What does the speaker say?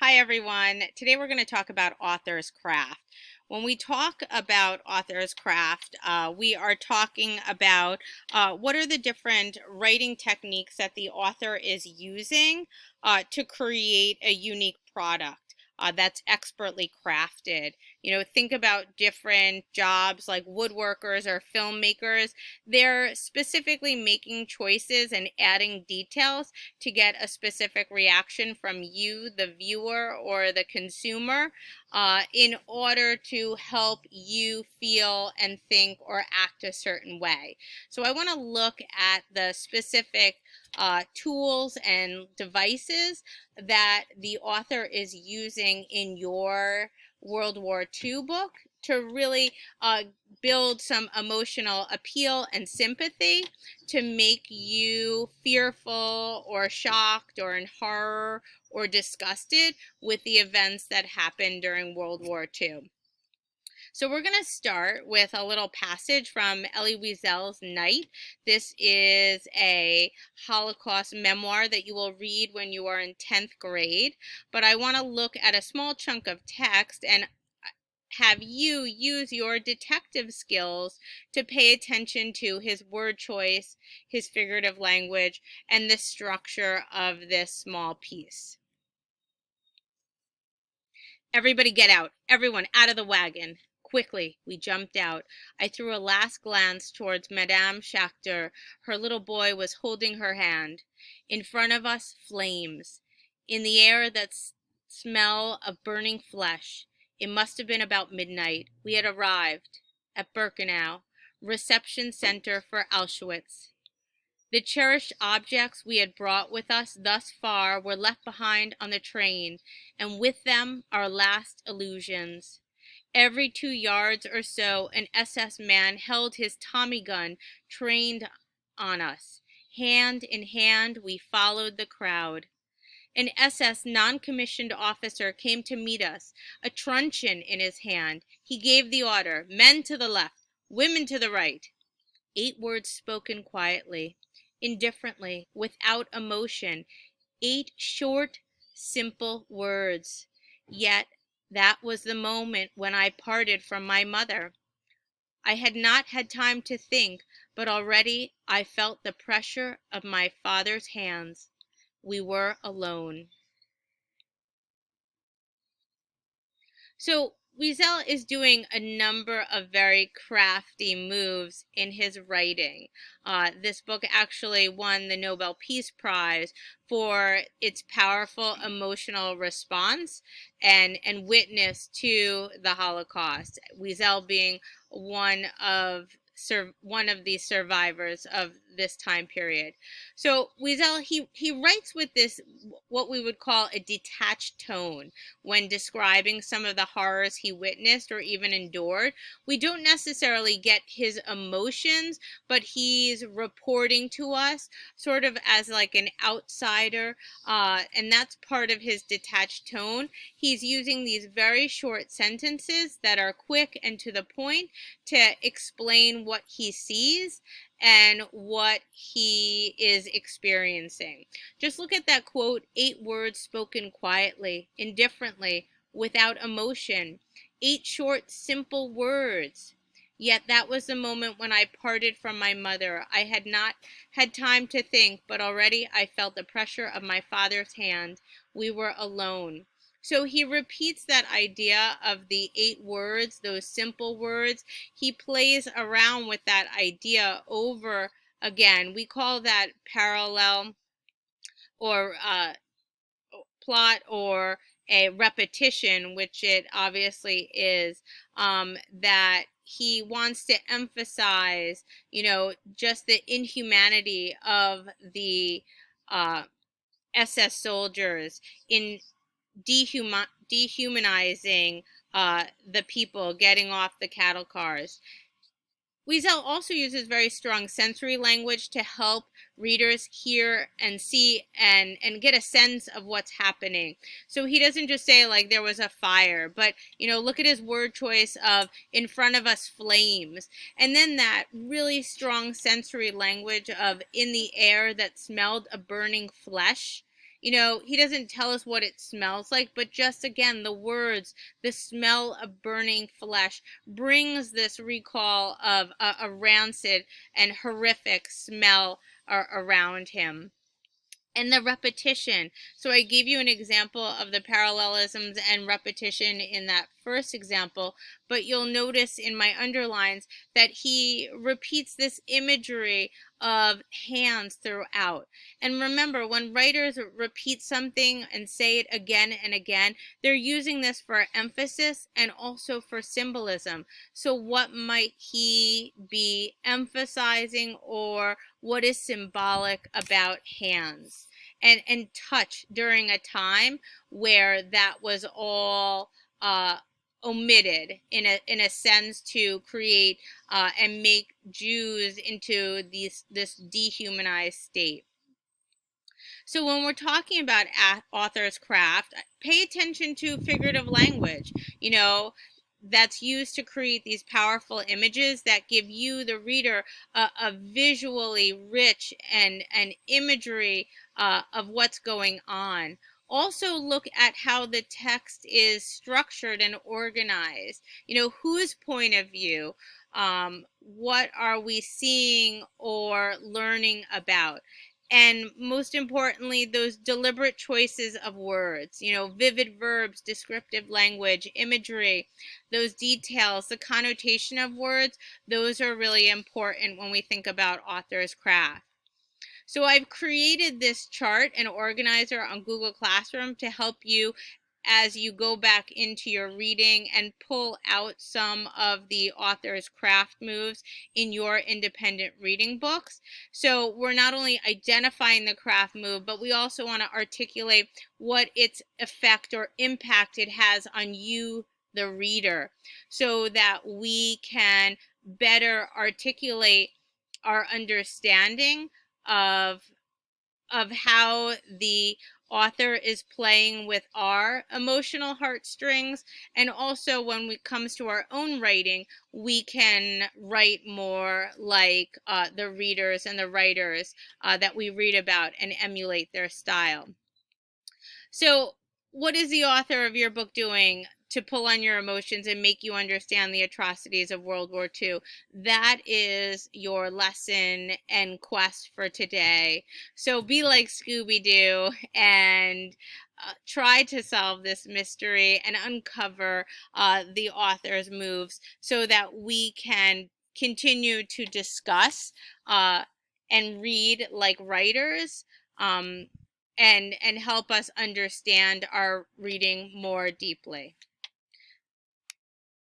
Hi, everyone. Today we're going to talk about author's craft. When we talk about author's craft, we are talking about what are the different writing techniques that the author is using to create a unique product. That's expertly crafted. Think about different jobs like woodworkers or filmmakers. They're specifically making choices and adding details to get a specific reaction from you, the viewer or the consumer, in order to help you feel and think or act a certain way. So I want to look at the specific tools and devices that the author is using in your World War II book to really build some emotional appeal and sympathy, to make you fearful or shocked or in horror or disgusted with the events that happened during World War II. So we're going to start with a little passage from Elie Wiesel's Night. This is a Holocaust memoir that you will read when you are in 10th grade, but I want to look at a small chunk of text and have you use your detective skills to pay attention to his word choice, his figurative language, and the structure of this small piece. Everybody get out. Everyone out of the wagon. Quickly, we jumped out. I threw a last glance towards Madame Schachter. Her little boy was holding her hand. In front of us, flames. In the air, that smell of burning flesh. It must have been about midnight. We had arrived at Birkenau, reception center for Auschwitz. The cherished objects we had brought with us thus far were left behind on the train, and with them our last illusions. Every 2 yards or so an SS man held his Tommy gun trained on us. Hand in hand we followed the crowd. An SS non-commissioned officer came to meet us, a truncheon in his hand. He gave the order, men to the left, women to the right. 8 words spoken quietly, indifferently, without emotion. 8 short, simple words. Yet that was the moment when I parted from my mother. I had not had time to think, but already I felt the pressure of my father's hands. We were alone. So Wiesel is doing a number of very crafty moves in his writing. This book actually won the Nobel Peace Prize for its powerful emotional response and witness to the Holocaust. Wiesel being one of the survivors of this time period. So Wiesel, he writes with this, what we would call a detached tone when describing some of the horrors he witnessed or even endured. We don't necessarily get his emotions, but he's reporting to us sort of as like an outsider, and that's part of his detached tone. He's using these very short sentences that are quick and to the point to explain what he sees and what he is experiencing. Just look at that quote, 8 words spoken quietly, indifferently, without emotion. 8 short, simple words. Yet that was the moment when I parted from my mother. I had not had time to think, but already I felt the pressure of my father's hand. We were alone. So he repeats that idea of the 8 words, those simple words. He plays around with that idea over again. We call that parallel or plot or a repetition, which it obviously is, that he wants to emphasize, just the inhumanity of the SS soldiers in dehumanizing the people getting off the cattle cars. Wiesel also uses very strong sensory language to help readers hear and see and get a sense of what's happening. So he doesn't just say like there was a fire, but look at his word choice of in front of us flames. And then that really strong sensory language of in the air that smelled of burning flesh. You know, he doesn't tell us what it smells like, but just again, the words, the smell of burning flesh brings this recall of a rancid and horrific smell around him. And the repetition. So I gave you an example of the parallelisms and repetition in that first example, but you'll notice in my underlines that he repeats this imagery of hands throughout. And remember, when writers repeat something and say it again and again, they're using this for emphasis and also for symbolism. So what might he be emphasizing, or what is symbolic about hands? And touch during a time where that was all omitted in a sense to create and make Jews into this dehumanized state. So when we're talking about author's craft, pay attention to figurative language, you know, that's used to create these powerful images that give you, the reader, a visually rich and imagery of what's going on. Also look at how the text is structured and organized. You know, whose point of view? What are we seeing or learning about? And most importantly, those deliberate choices of words, you know, vivid verbs, descriptive language, imagery, those details, the connotation of words, those are really important when we think about author's craft. So I've created this chart and organizer on Google Classroom to help you as you go back into your reading and pull out some of the author's craft moves in your independent reading books. So we're not only identifying the craft move, but we also want to articulate what its effect or impact it has on you, the reader, so that we can better articulate our understanding of how the author is playing with our emotional heartstrings. And also when it comes to our own writing, we can write more like the readers and the writers that we read about and emulate their style. So what is the author of your book doing to pull on your emotions and make you understand the atrocities of World War II? That is your lesson and quest for today. So be like Scooby-Doo and try to solve this mystery and uncover the author's moves so that we can continue to discuss and read like writers, um, and help us understand our reading more deeply.